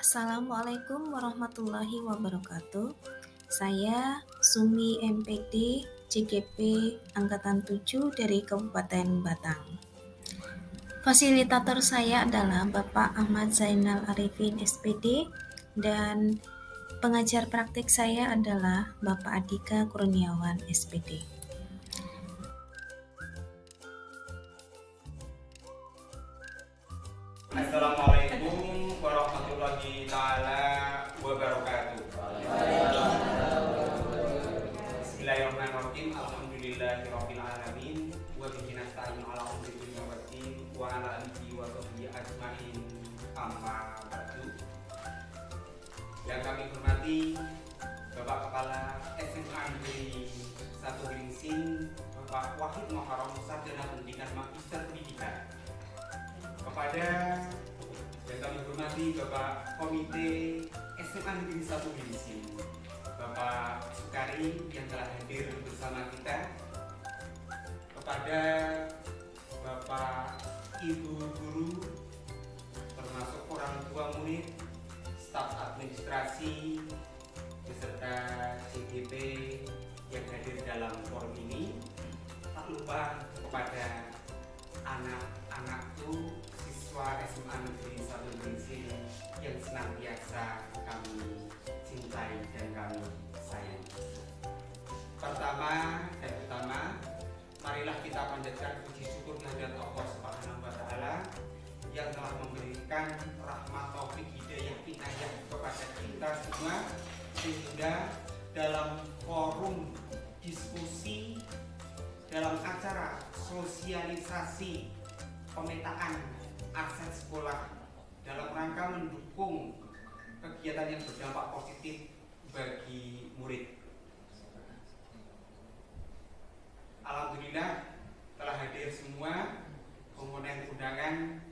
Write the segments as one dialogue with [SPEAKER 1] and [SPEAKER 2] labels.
[SPEAKER 1] Assalamualaikum warahmatullahi wabarakatuh. Saya Sumi MPD CGP Angkatan 7 dari Kabupaten Batang. Fasilitator saya adalah Bapak Ahmad Zainal Arifin SPD dan pengajar praktik saya adalah Bapak Adika Kurniawan SPD.
[SPEAKER 2] Assalamualaikum warahmatullahi ta'ala wabarakatuh. Bismillahirrahmanirrahim. Alhamdulillahirabbil alamin wa bihi nasta'inu ala umuri dunya waddin wa ala alihi wa sahbihi ajmain. Amma ba'du. Yang kami hormati Bapak Kepala SMA Negeri 1 Geringsing, Bapak Wahid Muharram, Sarjana Pendidikan Magister Pendidikan. Kepada yang kami hormati Bapak Komite SMA Negeri 1 Geringsing, Bapak Sukari yang telah hadir bersama kita, kepada Bapak Ibu Guru, termasuk orang tua murid, staf administrasi, beserta CGP yang hadir dalam forum ini, tak lupa kepada anak-anakku siswa SMA Negeri 1 Geringsing yang senantiasa kami cintai dan kami sayang. Pertama dan utama, marilah kita panjatkan puji syukur kehadirat Allah Subhanahu wa Ta'ala yang telah memberikan rahmat taufik hidayah inayah kepada kita semua, sehingga dalam forum diskusi, dalam acara sosialisasi pemetaan aset sekolah dalam rangka mendukung kegiatan yang berdampak positif bagi murid. Alhamdulillah telah hadir semua komponen undangan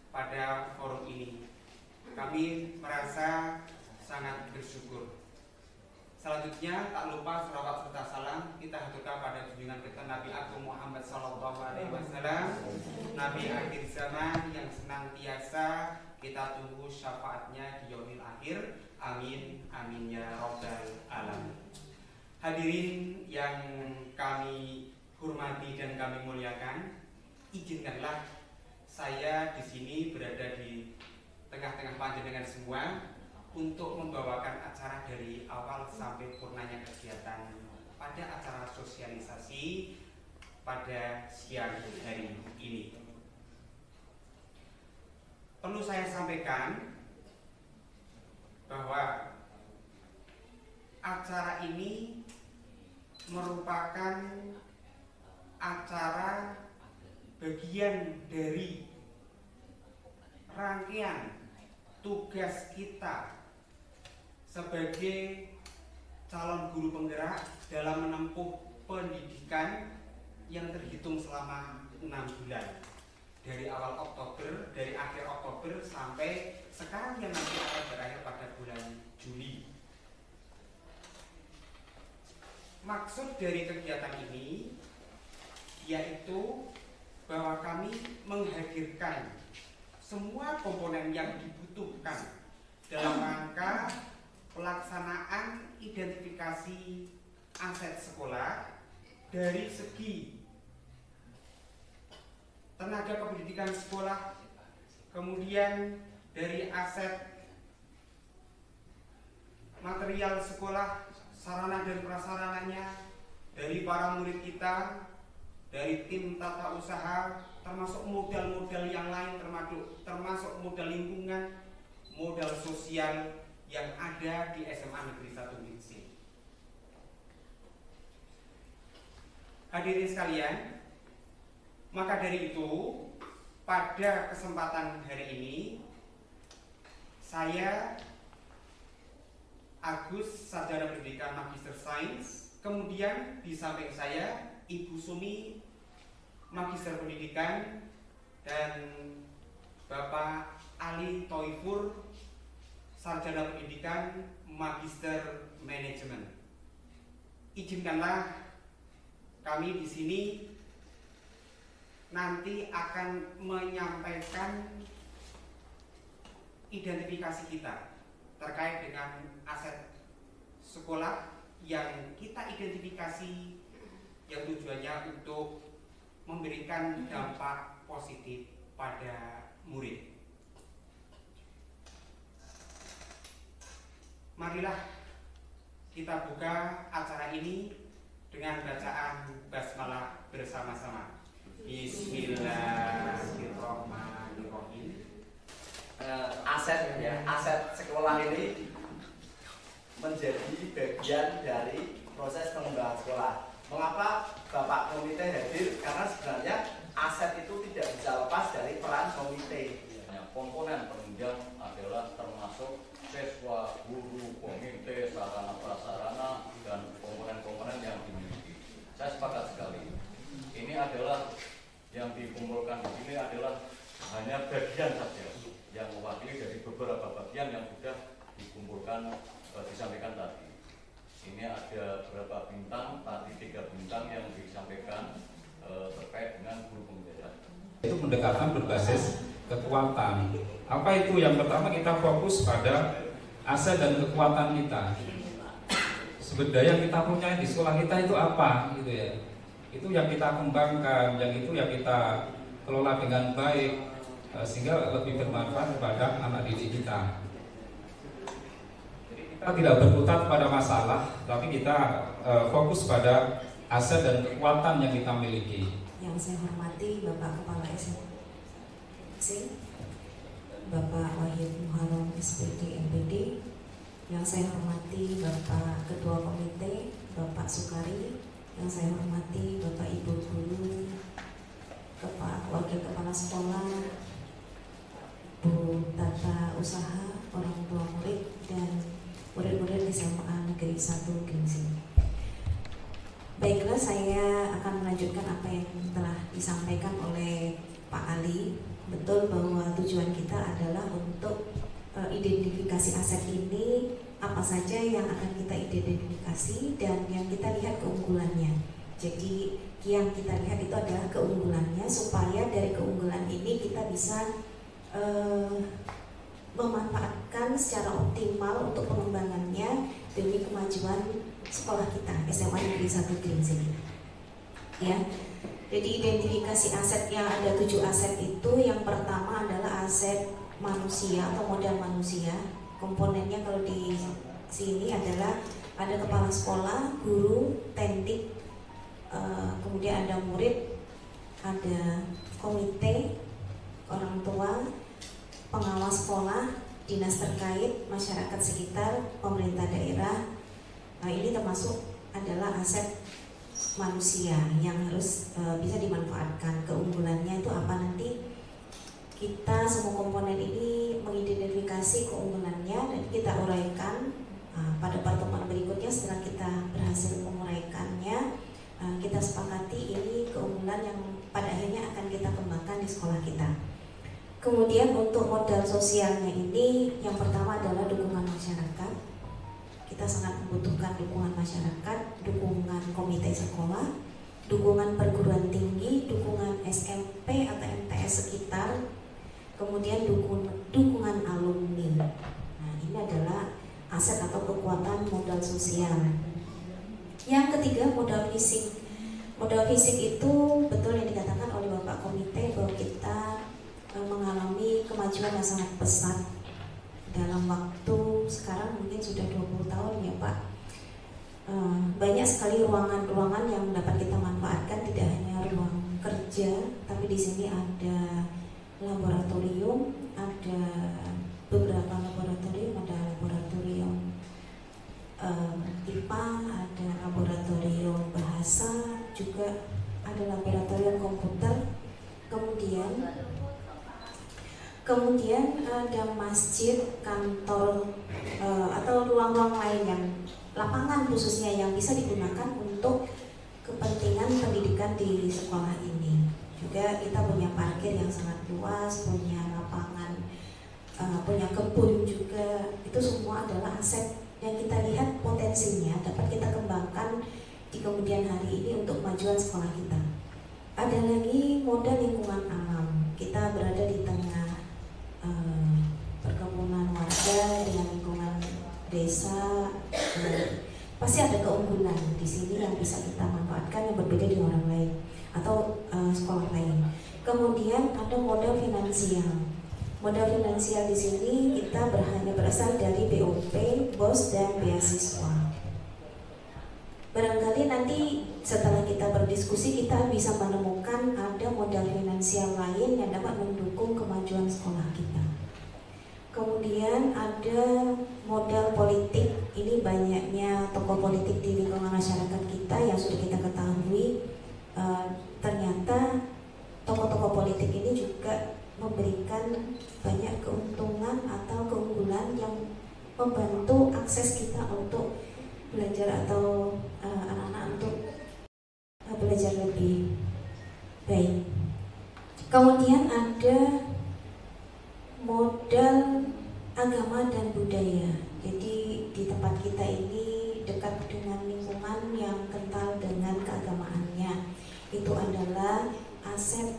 [SPEAKER 2] pada forum ini. Kami merasa sangat bersyukur. Selanjutnya, tak lupa selawat serta salam kita haturkan pada junjungan kita Nabi Agung Muhammad SAW, Nabi akhir zaman yang senantiasa kita tunggu syafaatnya di yaumil akhir. Amin, amin ya rabbal alamin. Hadirin yang kami hormati dan kami muliakan, izinkanlah saya di sini berada di tengah-tengah panjenengan semua untuk membawakan acara dari awal sampai purnanya kegiatan pada acara sosialisasi pada siang hari ini. Perlu saya sampaikan bahwa acara ini merupakan acara bagian dari rangkaian tugas kita sebagai calon guru penggerak dalam menempuh pendidikan yang terhitung selama 6 bulan, dari awal Oktober, dari akhir Oktober sampai sekarang yang nanti akan berakhir pada bulan Juli. Maksud dari kegiatan ini yaitu bahwa kami menghadirkan semua komponen yang dibutuhkan dalam rangka pelaksanaan identifikasi aset sekolah dari segi tenaga kependidikan sekolah, kemudian dari aset material sekolah, sarana dan prasarananya, dari para murid kita, dari tim tata usaha, termasuk modal-modal yang lain, termasuk modal lingkungan, modal sosial yang ada di SMA Negeri 1 Geringsing. Hadirin sekalian, maka dari itu pada kesempatan hari ini saya Agus, Sarjana Pendidikan Magister Sains, kemudian di samping saya Ibu Sumi, Magister Pendidikan, dan Bapak Ali Toifur, Sarjana Pendidikan Magister Manajemen. Izinkanlah kami di sini nanti akan menyampaikan identifikasi kita terkait dengan aset sekolah yang kita identifikasi yang tujuannya untuk memberikan dampak positif pada murid. Marilah kita buka acara ini dengan bacaan basmalah bersama-sama. Bismillahirrahmanirrahim.
[SPEAKER 3] Aset sekolah ini menjadi bagian dari proses pengembangan sekolah. Mengapa Bapak Komite hadir? Karena sebenarnya aset itu tidak bisa lepas dari peran komite.
[SPEAKER 4] Komponen penunjang adalah termasuk siswa, guru, komite, sarana prasarana, dan komponen-komponen yang dimiliki. Saya sepakat sekali. Ini adalah yang dikumpulkan di sini adalah hanya bagian saja yang mewakili dari beberapa bagian yang sudah dikumpulkan disampaikan tadi. Ini ada berapa bintang? Tadi 3 bintang yang disampaikan terkait dengan guru pembelajaran.
[SPEAKER 5] Itu pendekatan berbasis kekuatan. Apa itu? Yang pertama kita fokus pada aset dan kekuatan kita. Sumber daya yang kita punya di sekolah kita itu apa, gitu ya. Itu yang kita kembangkan, yang itu yang kita kelola dengan baik sehingga lebih bermanfaat kepada anak didik kita. Kita tidak berkutat pada masalah, tapi kita fokus pada aset dan kekuatan yang kita miliki.
[SPEAKER 6] Yang saya hormati Bapak Kepala SMC, Bapak Wahid Muharram SPD MPD. Yang saya hormati Bapak Ketua Komite, Bapak Sukari. Yang saya hormati Bapak Ibu Guru, Wakil Kepala Sekolah, Bu Tata Usaha, orang tua murid, dan murid-murid SMA Negeri 1 Gringsing. Baiklah, saya akan melanjutkan apa yang telah disampaikan oleh Pak Ali. Betul bahwa tujuan kita adalah untuk identifikasi aset ini, apa saja yang akan kita identifikasi dan yang kita lihat keunggulannya. Jadi yang kita lihat itu adalah keunggulannya, supaya dari keunggulan ini kita bisa memanfaatkan secara optimal untuk pengembangannya demi kemajuan sekolah kita, SMA Negeri 1 Gringsing. Ya, jadi identifikasi aset yang ada 7 aset itu, yang pertama adalah aset manusia atau modal manusia. Komponennya kalau di sini adalah ada kepala sekolah, guru, tendik, kemudian ada murid, ada komite, orang tua, pengawas sekolah, dinas terkait, masyarakat sekitar, pemerintah daerah. Ini termasuk adalah aset manusia yang harus bisa dimanfaatkan. Keunggulannya itu apa nanti? Kita semua komponen ini mengidentifikasi keunggulannya dan kita uraikan pada pertemuan berikutnya. Setelah kita berhasil menguraikannya, kita sepakati ini keunggulan yang pada akhirnya akan kita kembangkan di sekolah kita. Kemudian untuk modal sosialnya ini, yang pertama adalah dukungan masyarakat. Kita sangat membutuhkan dukungan masyarakat, dukungan komite sekolah, dukungan perguruan tinggi, dukungan SMP atau MTS sekitar, kemudian dukungan alumni. Nah, ini adalah aset atau kekuatan modal sosial. Yang ketiga, modal fisik. Modal fisik itu betul yang dikatakan oleh Bapak Komite bahwa kita mengalami kemajuan yang sangat pesat dalam waktu sekarang mungkin sudah 20 tahun ya Pak. Banyak sekali ruangan-ruangan yang dapat kita manfaatkan, tidak hanya ruang kerja, tapi di sini ada laboratorium, ada beberapa laboratorium, ada laboratorium IPA, ada laboratorium bahasa, juga ada laboratorium komputer, kemudian ada masjid, kantor, atau ruang-ruang lain yang lapangan khususnya yang bisa digunakan untuk kepentingan pendidikan di sekolah ini. Juga kita punya parkir yang sangat luas, punya lapangan, punya kebun juga. Itu semua adalah aset yang kita lihat potensinya dapat kita kembangkan di kemudian hari ini untuk kemajuan sekolah kita. Ada lagi modal lingkungan alam. Kita berada di tengah perkebunan desa, pasti ada keunggulan di sini yang bisa kita manfaatkan yang berbeda dengan orang lain atau sekolah lain. Kemudian ada modal finansial. Modal finansial di sini kita hanya berasal dari BOP, BOS, dan beasiswa. Barangkali nanti setelah kita berdiskusi kita bisa menemukan ada modal finansial lain yang dapat mendukung kemajuan sekolah kita. Kemudian ada modal politik. Ini banyaknya tokoh politik di lingkungan masyarakat kita yang sudah kita ketahui. Ternyata tokoh-tokoh politik ini juga memberikan banyak keuntungan atau keunggulan yang membantu akses kita untuk belajar atau anak-anak untuk belajar lebih baik. Kemudian ada modal agama dan budaya. Jadi di tempat kita ini dekat dengan lingkungan yang kental dengan keagamaannya. Itu adalah aset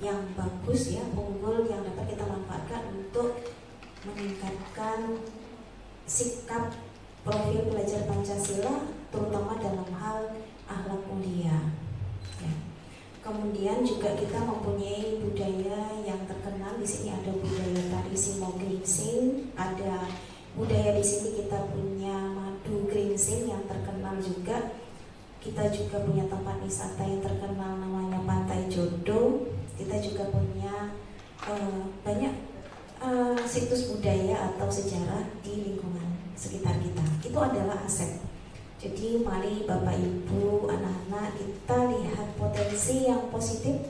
[SPEAKER 6] yang bagus ya, unggul yang dapat kita manfaatkan untuk meningkatkan sikap profil belajar Pancasila, terutama dalam hal akhlak mulia. Ya. Kemudian juga kita mempunyai budaya yang terkenal. Di sini ada budaya tari Simo Gringsing, ada budaya di sini kita punya madu Gringsing yang terkenal juga. Kita juga punya tempat wisata yang terkenal namanya Pantai Jodoh. Kita juga punya banyak situs budaya atau sejarah di lingkungan sekitar kita. Itu adalah aset. Jadi mari Bapak Ibu, anak-anak, kita lihat potensi yang positif,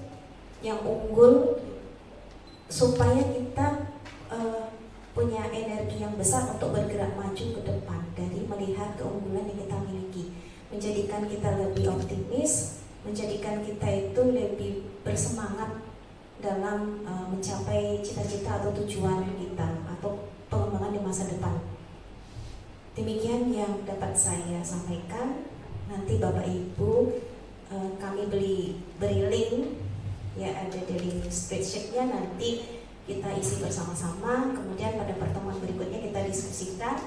[SPEAKER 6] yang unggul, supaya kita punya energi yang besar untuk bergerak maju ke depan dari melihat keunggulan yang kita miliki, menjadikan kita lebih optimis, menjadikan kita itu lebih bersemangat dalam mencapai cita-cita atau tujuan kita atau pengembangan di masa depan. Demikian yang dapat saya sampaikan. Nanti Bapak Ibu kami beri link ya, ada dari spreadsheet-nya, nanti kita isi bersama-sama. Kemudian pada pertemuan berikutnya kita diskusikan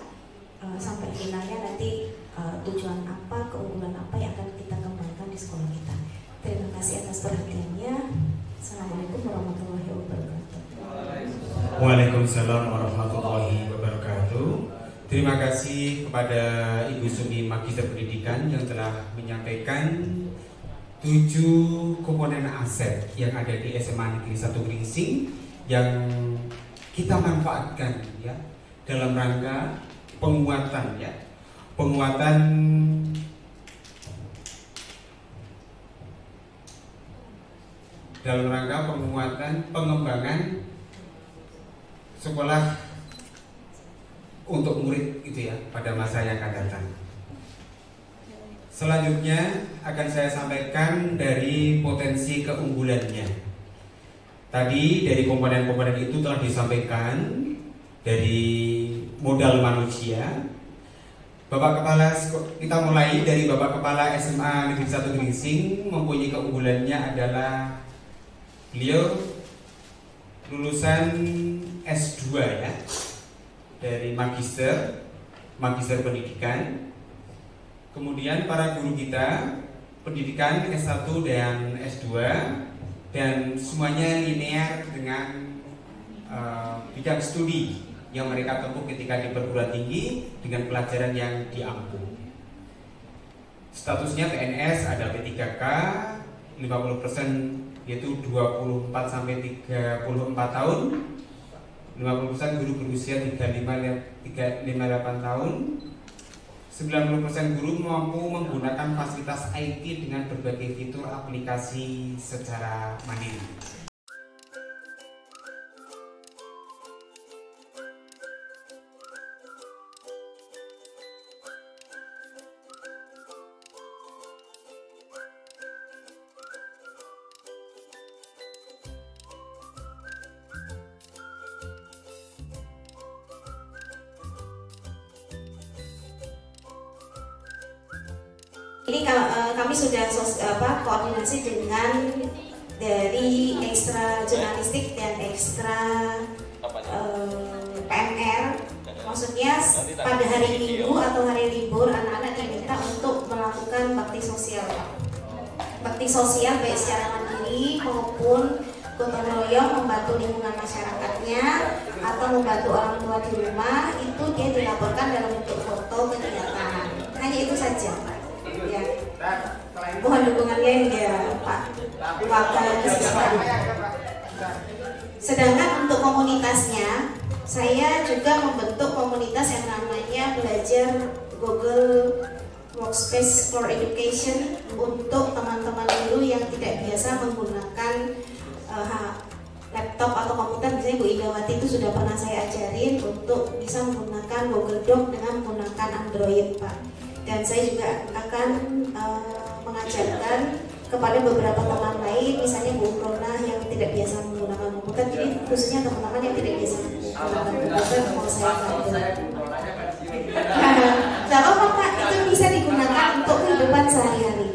[SPEAKER 6] sampai finalnya nanti tujuan apa, keunggulan apa yang akan kita kembangkan di sekolah kita. Terima kasih atas perhatiannya. Assalamualaikum warahmatullahi wabarakatuh.
[SPEAKER 2] Waalaikumsalam warahmatullahi wabarakatuh. Terima kasih kepada Ibu Sumi Magister Pendidikan yang telah menyampaikan 7 komponen aset yang ada di SMA Negeri 1 Gringsing yang kita manfaatkan ya dalam rangka penguatan pengembangan sekolah untuk murid itu ya pada masa yang akan datang. Selanjutnya akan saya sampaikan dari potensi keunggulannya. Tadi dari komponen-komponen itu telah disampaikan dari modal manusia. Bapak Kepala, kita mulai dari Bapak Kepala SMA Negeri 1 Gringsing mempunyai keunggulannya adalah beliau lulusan S2 ya, dari magister pendidikan. Kemudian para guru kita pendidikan S1 dan S2 dan semuanya linear dengan bidang studi yang mereka tempuh ketika di perguruan tinggi dengan pelajaran yang diampu. Statusnya PNS ada P3K 50%, yaitu 24 sampai 34 tahun. 50% guru berusia 35-58 tahun. 90% guru mampu menggunakan fasilitas IT dengan berbagai fitur aplikasi secara mandiri.
[SPEAKER 6] Ini kami sudah koordinasi dengan dari ekstra jurnalistik dan ekstra PMR maksudnya pada hari Minggu atau hari libur anak-anak diminta untuk melakukan bakti sosial. Bakti sosial baik secara mandiri maupun gotong royong membantu lingkungan masyarakatnya atau membantu orang tua di rumah, itu dia dilaporkan dalam bentuk foto kegiatan. Hanya itu saja, ya. Mohon dukungannya ya Pak Wakil Siswa. Sedangkan untuk komunitasnya, saya juga membentuk komunitas yang namanya Belajar Google Workspace for Education untuk teman-teman dulu yang tidak biasa menggunakan laptop atau komputer. Misalnya Bu Indawati itu sudah pernah saya ajarin untuk bisa menggunakan Google Doc dengan menggunakan Android, Pak. Dan saya juga akan mengajarkan kepada beberapa teman lain, misalnya Bu Rona yang tidak biasa menggunakan komputer. Jadi khususnya teman-teman yang tidak biasa menggunakan komputer mau saya bantu. Tidak apa-apa Pak, itu bisa digunakan untuk kehidupan sehari-hari.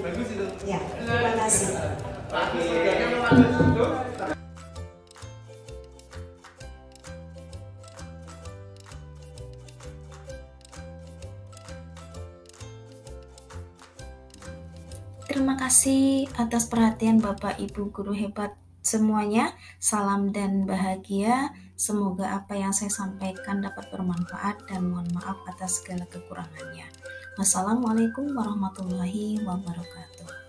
[SPEAKER 6] Ya, terima kasih.
[SPEAKER 1] Terima kasih atas perhatian Bapak Ibu guru hebat semuanya. Salam dan bahagia. Semoga apa yang saya sampaikan dapat bermanfaat dan mohon maaf atas segala kekurangannya. Wassalamualaikum warahmatullahi wabarakatuh.